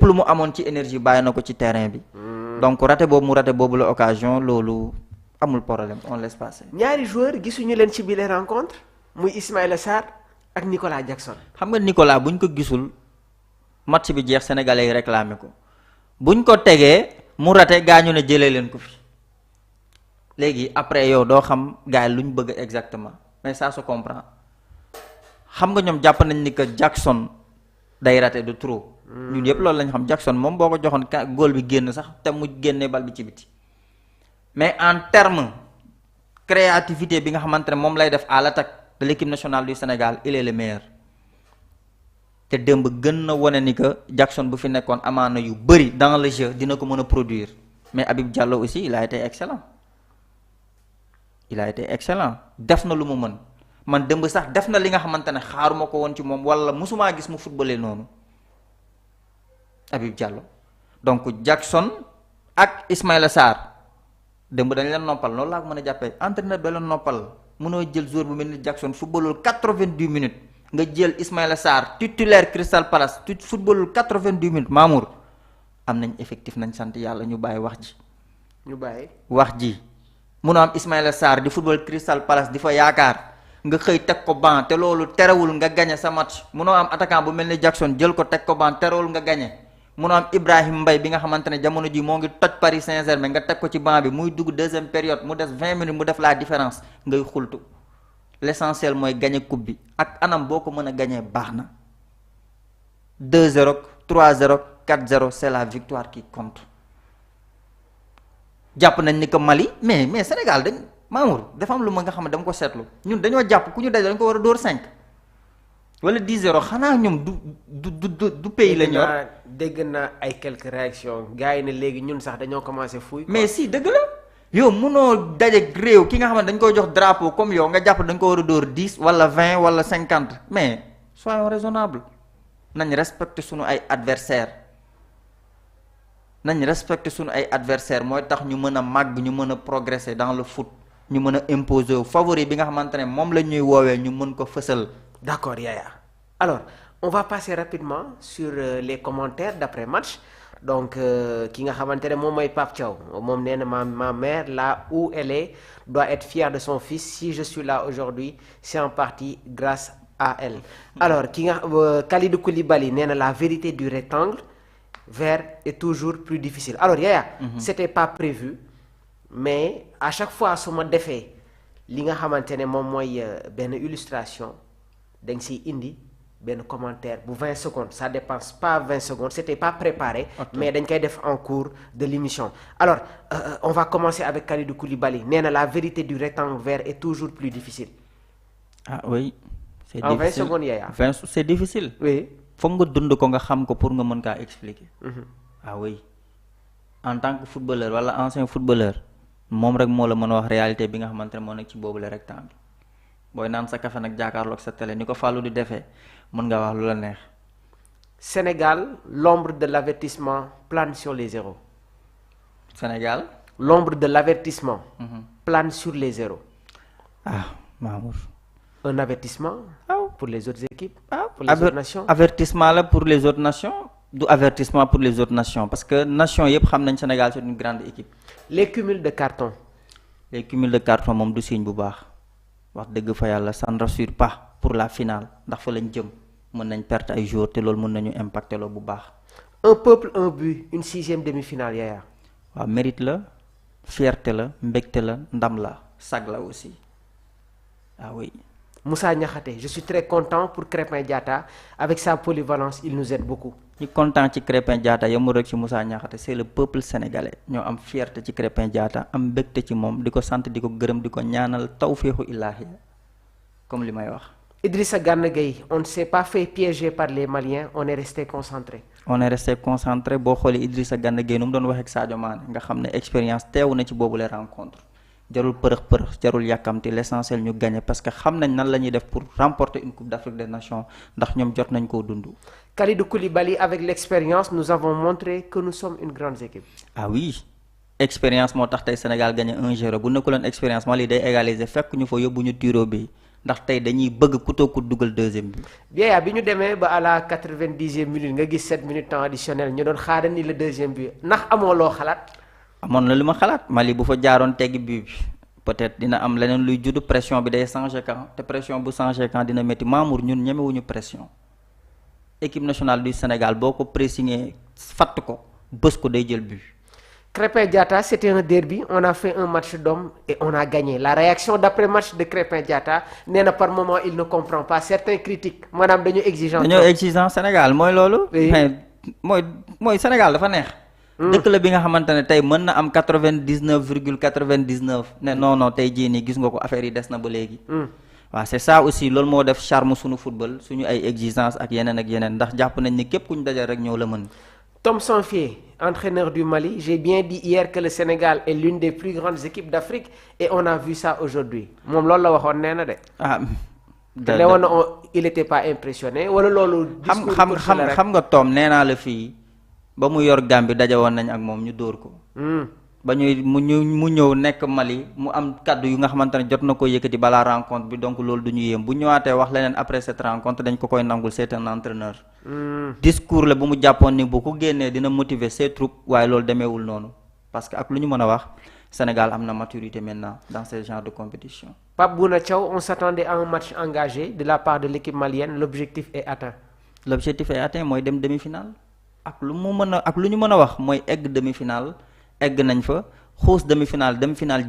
lu mu amoon ci énergie bàyyi na ko ci terrain bi. donc raté boobu la occasion loolu amul problème on laisse passer. ñaari joueurs gisuñu leen ci bile rencontre muy Ismaïla Sarr ak Nicolas Jackson. xam nga Nicolas buñ ko gisul match bi jeex sénégalais yi réclamé ko buñ ko tegee mu raté gaañu ne jëlee leen ko fi léegi après yow doo xam gars yi lu ñu bëgg exactement mais ça se comprend xam nga ñoom jàpp nañ ni que Jackson day raté de trop. ñun yëpp loolu lañ xam Jackson moom boo ko joxoon góol bi génn sax te mu génnee bal bi ci biti mais en terme créativité bi nga xamante ne moom lay def à l'attaque de l'équipe nationale du Sénégal il est le meilleur te démb gën na wane ni que Jackson bu fi nekkoon amaana yu bëri dans le jeu dina ko mën a produire mais Habib Diallo aussi il a été excellent def na lu mu mën man démb sax def na li nga xamante ne xaaruma ko woon ci moom wala mosumaa gis mu footballé noonu Habib Diallo donc Jackson ak Ismaïla Sarr démb dañ leen noppal loolu laa ko mën a jàppee entraîneur ba leen noppal mënoo jël joueur bu mel ni Jackson footballul 90 minutes nga jël Ismaïla Sarr titulaire Crystal Palace footballul 90 minutes Mamour am nañ effectif nañ sant yàlla ñu bàyyi wax ji. wax ji mënoo am Ismaïla Sarr di football Crystal Palace di fa yaakaar nga xëy teg ko ban te loolu terewul nga gagné sa match mënoo am attaquant bu mel ni Jackson jël ko teg ko ban terewul nga gagné. munoo am Ibrahim Mbaye bi nga xamante ne jamono ji moo ngi toj Paris Saint-Germain nga teg ko ci banc bi muy dugg deuxième période mu des 20 minutes mu def la différence ngay xultu l'essentiel mooy gagner coupe bi ak anam boo ko mën a gagner baax na 2-0 3-0 4-0 c'est la victoire qui compte jàpp nañ ni que Mali mais Sénégal dañ Mamour dafa am lu ma nga xam ne dama ko seetlu ñun dañoo jàpp ku ñu daj dañ ko war a dóor 5 wala 10-0 xanaa ñoom du pays la ñor. dégg naa ay quelques réactions gars yi ne léegi ñun sax dañoo commencé fuuy. mais si dëgg la yow munoo daje réew ki nga xam ne dañ koy jox drapeau comme yow nga jàpp dañ ko war a dóor 10 wala 20 wala 50 mais soyons raisonnables nañ respecter sunu ay adversaires mooy tax ñu mën a màgg ñu mën a progresser dans le foot ñu mën a imposer favori bi nga xamante ne moom la ñuy woowee ñu mën ko fësal. D'accord Yaya alors on va passer rapidement sur les commentaires d'après match donc ki nga xamante ne moom mooy Pape Thiaw moom nee na ma mère là où elle est doit être fière de son fils si je suis là aujourd'hui c'est en partie grâce à elle. Alors ki nga Kalidou Koulibaly nee na la vérité du rectangle vert est toujours plus difficile alors Yaya. C'était pas prévu mais à chaque fois su ma defee li nga xamante ne moom mooy benn illustration. dañ siy indi benn commentaire bu 20 secondes ça dépense pas 20 secondes c'était pas préparé. Okay. Mais dañ koy def en cours de l'émission alors on va commencer avec Kalidou Koulibaly nee na la vérité du rectangle vert est toujours plus difficile. Ah oui. C'est en difficile. 20 secondes Yaya. C'est difficile. Oui. foog nga dund ko nga xam ko pour nga mën kaa expliquer. Ah oui en tant que footballeur wala ancien footballeur moom rek moo la mën a wax réalité bi nga xamante ne moo nekk ci boobu le rectangle. booy naan sa café nag jàkkaarloog sa télé ni ko Fallou di defee mën nga wax lu la neex. Sénégal l'ombre de l'avertissement plane sur les zéros. Sénégal. l'ombre de l'avertissement. Plane sur les zéros. Ah Mamour. Un avertissement. Pour les autres équipes. Pour les autres nations. Avertissement là pour les autres nations. Du avertissement pour les autres nations parce que nation yëpp xam nañ Sénégal c'est une grande équipe. Les cumuls de cartons. Les cumuls de cartons moom du signe bu baax. wax dëgg fa yàlla ça ne rassure pas pour la finale ndax fa lañ jëm mën nañ perte ay jours te loolu mën nañu impacter loo bu baax. Un peuple un but une 6e demi-finale Yaya. waaw mérite la fierté la mbégte la ndam la sag la aussi ah oui. Moussa Niakhaté je suis très content pour Krépin Diatta avec sa polyvalence il nous aide beaucoup. ñi content ci Krépin Diatta yemul rek ci Moussa Niakhaté c'est le peuple sénégalais ñoo am fierté ci Krépin Diatta am mbégte ci moom di ko sant di ko gërëm di ko ñaanal tawféexu illaahi comme li may wax. Idrissa Gana Gueye on ne s'est pas fait piéger par les Maliens on est resté concentré. Boo xoolee Idrissa Gana Gueye nu mu doon waxee ak Sadio Mané nga xam ne expérience teewu na ci boobu les rencontres jarul përëx jarul yàkkamti l'essentiel ñu gagner parce que xam nañ nan la ñuy def pour remporter une coupe d'Afrique des nations ndax ñoom jot nañ koo dund. Kalidou Koulibaly avec l'expérience nous avons montré que nous sommes une grande équipe. Ah oui expérience moo tax tey Sénégal gagné 1-0 bu nekkuloon expérience Mali day égaliser fekk ñu fa yóbbu ñu tiro bi ndax tey dañuy bëgg kutoo ku dugal deuxième bi. bien bi ñu demee ba à la 90e minute nga gis 7 minutes temps additionnel ñu doon xaarandi le deuxième bi ndax amoo loo xalaat. amoon na li ma xalaat Mali bu fa jaaroon teggi bii bi peut-être dina am leneen luy judd pression bi day changer camp te pression bu changer camp dina métti Mamour ñun ñemewuñu pression équipe nationale du Sénégal boo ko pressingé fatt ko bës ko day jël but. Krépin Diatta c'était un derby on a fait un match d'homme et on a gagné la réaction d'après-match de Krépin Diatta nee na par moment il ne comprend pas certains critiques maanaam dañu exigeant. dañoo exigeant Sénégal mooy loolu. mais mooy Sénégal dafa neex. dëkk la bi nga xamante ne tey mën na am 99,99 ne non tey jii nii gis nga ko affaire yi des na ba léegi. waaw c'est ça aussi loolu moo def charme suñu football suñu ay exigence ak yeneen ndax jàpp nañ ni képp ku ñu dajal rek ñëw la mën. Tom Saintfiet, entraîneur du Mali, j'ai bien dit hier que le Sénégal est l'une des plus grandes équipes d'Afrique et on a vu ça aujourd'hui moom loolu la waxoon nee na de. ne woon na il était pas impressionné wala loolu. xam nga Tom nee naa la fii ba mu yor Gambie daje woon nañ ak moom ñu dóor ko. ba mu ñëw nekk Mali mu am kaddu yu nga xamante ne jot na ko yëkkati balaa rencontre bi donc loolu du ñu yéem bu ñëwaatee wax leneen après cette rencontre dañ ko koy nangul c'est un entraîneur. discours la bu mu jàppoon ni bu ko génnee dina motiver ses troupes waaye loolu demeewul noonu parce que ak lu ñu mën a wax Sénégal am na maturité maintenant dans ce genre de compétition. Pape Bouna Thiaw on s'attendait à un match engagé de la part de l'équipe malienne l'objectif est atteint. Mooy dem demi-finale ak lu ñu mën a wax mooy egg demi-finale. egg nañ fa xuus demi-finale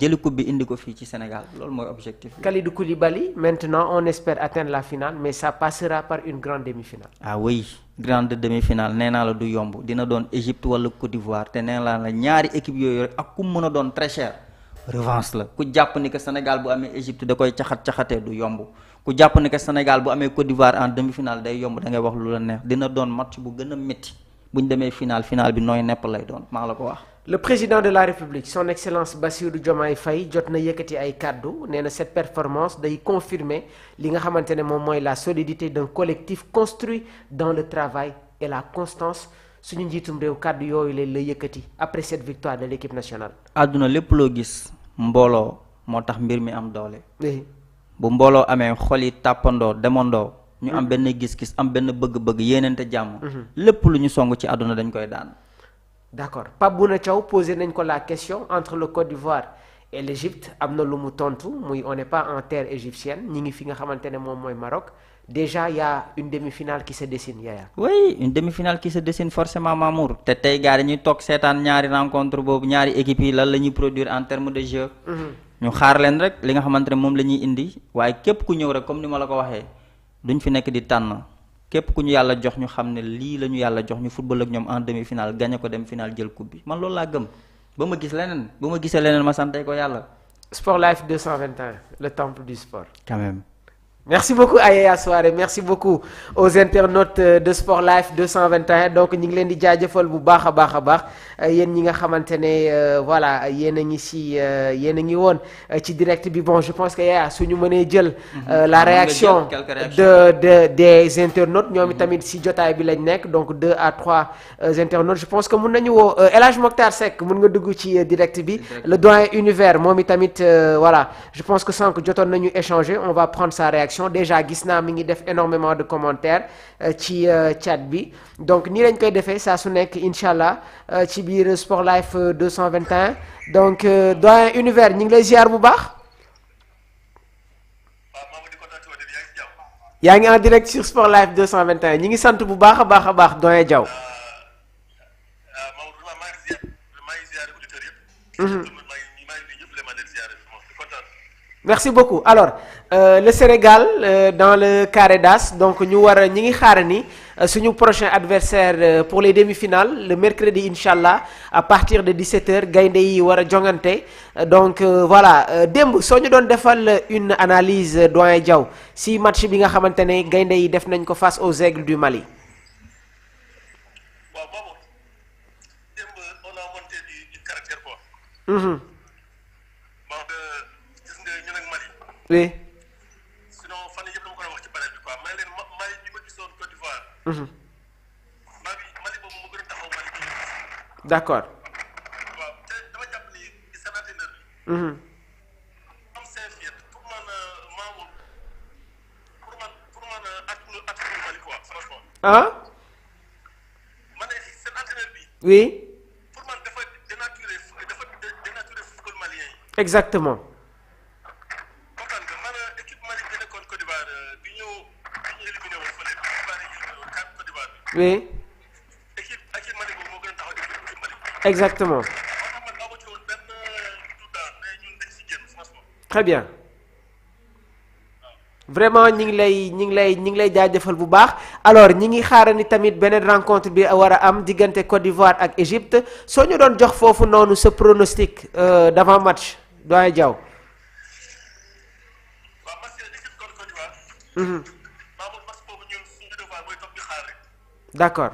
jëli coupe bi indi ko fii ci Sénégal loolu mooy objectif bi. Kalidou Koulibaly maintenant on espère atteindre la finale mais ça passera par une grande demi-finale. ah oui grande demi-finale nee naa la du yomb dina doon Égypte wala Côte d'Ivoire te nee naa la ñaari équipe yooyu rek ak ku mën a doon très cher revanche la ku jàpp ni que Sénégal bu amee Égypte da koy caxatee du yomb ku jàpp ni que Sénégal bu amee Côte d'Ivoire en demi-finale day yomb da ngay wax lu la neex dina doon match bu gën a métti bu ñu demee finale bi nooy nepp lay doon maa la ko wax. Le président de la République son excellence Bassirou Diomaye Faye jot na yëkkati ay kàddu nee na cette performance day confirmer li nga xamante ne moom mooy la solidité d'un collectif construit dans le travail et la constance suñu njiitum réew kàddu yooyu leen la yëkkati après cette victoire de l'équipe nationale. àdduna lépp loo gis mbooloo moo tax mbir mi am doole. bu mbooloo amee xol yi tàppandoo demandoo. ñu am benn gis-gis am benn bëgg-bëgg yéenante jàmm. lépp lu ñu song ci àdduna dañ koy daan. D'accord Pape Bouna Thiaw posé nañ ko la question entre le Côte d'Ivoire et l'Égypte am na lu mu tontu muy on n'est pas en terre égyptienne ñi ngi fi nga xamante ne moom mooy Maroc déjà y a une demi-finale qui se dessine Yaya. oui une demi-finale qui se dessine forcément Mamour te tey gars dañuy toog seetaan ñaari rencontre boobu ñaari équipes yi lan la ñuy produire en termes de jeu. ñu xaar leen rek li nga xamante ne moom la ñuy indi waaye képp ku ñëw rek comme ni ma la ko waxee duñ fi nekk di tànn. képp ku ñu yàlla jox ñu xam ne lii la ñu yàlla jox ñu football ak ñoom en demi-finale gagné ko dem finale jël coupe bi man loolu laa gëm ba ma gisee leneen ma sante ko yàlla. Sport Life 221 le temple du sport. quand même. Merci beaucoup à Yaya Souaré merci beaucoup aux internautes de Sport Life 221 donc ñu ngi leen di jaajëfal bu baax a baax yéen ñi nga xamante ne voilà yéen a ngi woon ci direct bi bon je pense que Yaya suñu mënee jël la réaction des internautes ñoom tamit si jotaay bi lañ nekk donc 2 à 3 internautes je pense que mun nañu woo El Hadj Mokhtar Seck mun nga dugg ci direct bi le doyen univers moom tamit voilà je pense que sànq jotoon nañu échanger on va prendre sa réaction déjà gis naa mi ngi def énormément de commentaires ci chat bi donc nii lañ koy defee saa su nekk incha allah ci biir Sport Life 221 donc doyen univers ñu ngi lay ziar bu baax. yaa ngi en direct sur Sport Life 221 ñu ngi sant bu baax a baax doyen Diaw. Merci beaucoup alors le Sénégal dans le carré d'as donc ñi ngi xaar ni suñu prochain adversaire pour les demi-finales le mercredi inchallah à partir de 17h gaynde yi war a jongante donc voilà démb soo ñu doon defal une analyse doyen Diaw si match bi nga xamante ne gaynde yi def nañ ko face aux Aigles du Mali. waaw boobu démb on a monté du caractère quoi. oui. sinon fan yii yëpp dama ko doon wax ci panel bi quoi may leen Mali bi ma gisoon Côte d'Ivoire. Mali boobu mu gën a taxaw Mali bi. d'accord. waaw te dama jàpp ni seen entraîneur bi. am Saint-Fiet pour man Mamour ah. ma ne seen entraîneur bi Oui. pour man dafa dénaturé football malien yi. Exactement. comprendre nga man équipe Mali bi nekkoon Côte d'Ivoire bi ñu éliminé woon fële bi ñu bari Côte d'Ivoire bi. Oui. équipe Mali boobu moo gën a taxaw équipe Mali. Exactement. moo tax man amu ci woon benn tout temps mais ñun dañ si génn franchement. Très bien. Vraiment ñi ngi lay jaajëfal bu baax alors ñi ngi xaarani tamit beneen rencontre bi war a am diggante Côte d'Ivoire ak Égypte soo ñu doon jox foofu noonu sa pronostic d'avant match doyen Diaw. waaw match équipe Côte d'Ivoire. match boobu ñun suñu devoir mooy toog di xaar rek. D'accord.